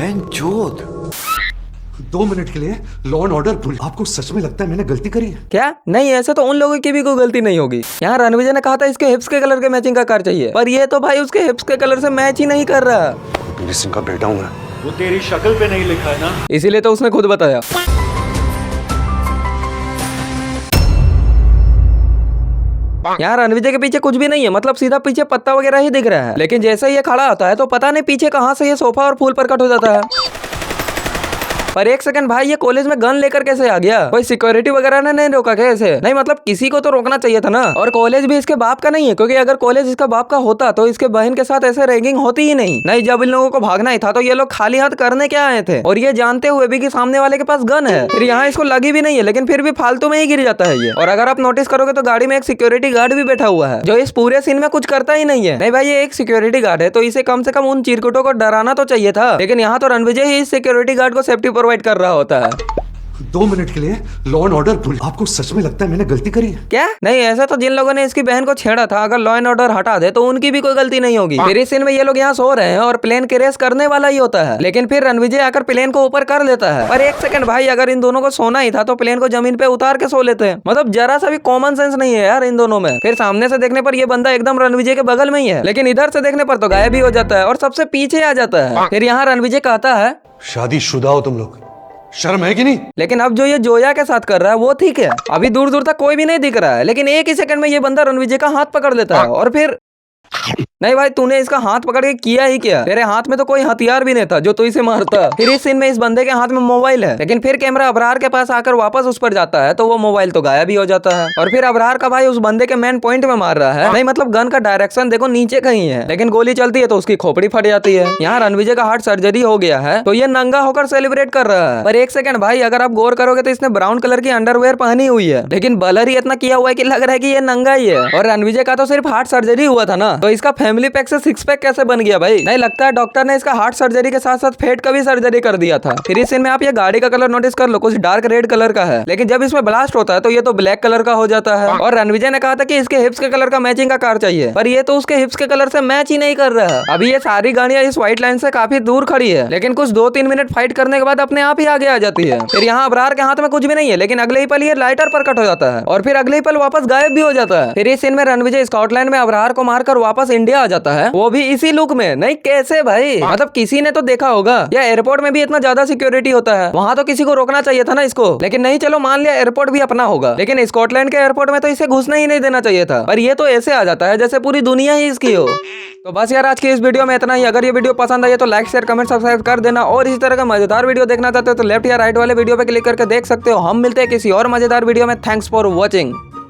बेंचोद 2 minute के लिए law and order भूल। आपको सच में लगता है मैंने गलती करी है? क्या नहीं, ऐसे तो उन लोगों की भी कोई गलती नहीं होगी। यहाँ रणविजय ने कहा था इसके हिप्स के कलर के मैचिंग का कार चाहिए, पर ये तो भाई उसके हिप्स के कलर से मैच ही नहीं कर रहा। वीर सिंह का बेटा हूँ मैं। वो तेरी शक्ल पे नहीं लिखा है ना, इसीलिए तो उसने खुद बताया। यहाँ रणविजय के पीछे कुछ भी नहीं है, मतलब सीधा पीछे पत्ता वगैरह ही दिख रहा है। लेकिन जैसे ही ये खड़ा होता है तो पता नहीं पीछे कहाँ से ये सोफा और फूल प्रकट हो जाता है। पर एक सेकंड भाई, ये कॉलेज में गन लेकर कैसे आ गया? कोई सिक्योरिटी वगैरह ने नहीं रोका क्या ऐसे? नहीं मतलब किसी को तो रोकना चाहिए था ना। और कॉलेज भी इसके बाप का नहीं है, क्योंकि अगर कॉलेज इसका बाप का होता तो इसके बहन के साथ ऐसे रैगिंग होती ही नहीं। नहीं, जब इन लोगों को भागना ही था तो ये लोग खाली हाथ करने क्या आए थे, और ये जानते हुए भी कि सामने वाले के पास गन है। फिर यहाँ इसको लगी भी नहीं है, लेकिन फिर भी फालतू में ही गिर जाता है ये। और अगर आप नोटिस करोगे तो गाड़ी में एक सिक्योरिटी गार्ड भी बैठा हुआ है, जो इस पूरे सीन में कुछ करता ही नहीं है। नहीं भाई, ये एक सिक्योरिटी गार्ड है तो इसे कम से कम उन चिरकुटों को डराना तो चाहिए था, लेकिन यहाँ तो रणविजय ही इस सिक्योरिटी गार्ड को सेफ्टी प्रोवाइड कर रहा होता है। 2 मिनट के लिए लॉ एंड ऑर्डर भूल। आपको सच में लगता है मैंने गलती करी है? क्या नहीं, ऐसा तो जिन लोगों ने इसकी बहन को छेड़ा था, अगर लॉ एंड ऑर्डर हटा दे तो उनकी भी कोई गलती नहीं होगी। फिर इस सीन में ये लोग यहाँ सो रहे हैं और प्लेन की रेस करने वाला ही होता है, लेकिन फिर रणविजय आकर प्लेन को ऊपर कर लेता है। पर एक सेकंड भाई, अगर इन दोनों को सोना ही था तो प्लेन को जमीन पे उतार के सो लेते हैं। मतलब जरा सा भी कॉमन सेंस नहीं है यार इन दोनों में। फिर सामने से देखने पर ये बंदा एकदम रणविजय के बगल में ही है, लेकिन इधर से देखने पर तो गायब ही हो जाता है और सबसे पीछे आ जाता है। फिर यहाँ रणविजय कहता है, शादीशुदा हो तुम लोग, शर्म है कि नहीं? लेकिन अब जो ये जोया के साथ कर रहा है वो ठीक है। अभी दूर दूर तक कोई भी नहीं दिख रहा है, लेकिन एक ही सेकंड में ये बंदा रणविजय का हाथ पकड़ लेता है। और फिर नहीं भाई, तूने इसका हाथ पकड़ के किया ही क्या? तेरे हाथ में तो कोई हथियार भी नहीं था जो तू इसे मारता। फिर इस सीन में इस बंदे के हाथ में मोबाइल है, लेकिन फिर कैमरा अबरार के पास आकर वापस उस पर जाता है तो वो मोबाइल तो गायब ही हो जाता है। और फिर अबरार का भाई उस बंदे के मेन पॉइंट में मार रहा है। नहीं मतलब गन का डायरेक्शन देखो नीचे कहीं है, लेकिन गोली चलती है तो उसकी खोपड़ी फट जाती है। यहाँ रणविजय का हार्ट सर्जरी हो गया है तो ये नंगा होकर सेलिब्रेट कर रहा है। पर एक सेकंड भाई, अगर आप गौर करोगे तो इसने ब्राउन कलर की अंडरवेयर पहनी हुई है, लेकिन बलर ही इतना किया हुआ है कि लग रहा है कि ये नंगा ही है। और रणविजय का तो सिर्फ हार्ट सर्जरी हुआ था ना, तो इसका फैमिली पैक से 6 पैक कैसे बन गया भाई? नहीं लगता है डॉक्टर ने इसका हार्ट सर्जरी के साथ साथ फेट का भी सर्जरी कर दिया था। फिर इस सीन में आप ये गाड़ी का कलर नोटिस कर लो, कुछ डार्क रेड कलर का है, लेकिन जब इसमें ब्लास्ट होता है तो ये तो ब्लैक कलर का हो जाता है। और रणविजय ने कहा था कि इसके हिप्स के कलर का मैचिंग का कार चाहिए, पर ये तो उसके हिप्स के कलर से मैच ही नहीं कर रहा है। अभी ये सारी गाड़ियां इस व्हाइट लाइन से काफी दूर खड़ी है, लेकिन कुछ 2-3 मिनट फाइट करने के बाद अपने आप ही आगे आ जाती है। फिर यहाँ अबरार के हाथ में कुछ भी नहीं है, लेकिन अगले ही पल ये लाइटर प्रकट हो जाता है और फिर अगले ही पल वापस गायब भी हो जाता है। फिर इस सीन में रणविजय स्कॉटलैंड में अबरार को मारकर वापस इंडिया आ जाता है, वो भी इसी लुक में। नहीं कैसे भाई, मतलब किसी ने तो देखा होगा, या एयरपोर्ट में भी इतना ज्यादा सिक्योरिटी होता है, वहां तो किसी को रोकना चाहिए था ना इसको। लेकिन नहीं, चलो मान लिया एयरपोर्ट भी अपना होगा, लेकिन स्कॉटलैंड के एयरपोर्ट में तो इसे घुसना ही नहीं देना चाहिए था। पर ये तो ऐसे आ जाता है जैसे पूरी दुनिया ही इसकी हो। तो बस यार, आज की इस वीडियो में इतना ही। अगर ये वीडियो पसंद आई तो लाइक शेयर कमेंट सब्सक्राइब कर देना, और इस तरह का मजेदार वीडियो देखना चाहते हो तो लेफ्ट या राइट वाले वीडियो पे क्लिक करके देख सकते हो। हम मिलते हैं किसी और मजेदार वीडियो में। Thanks for watching.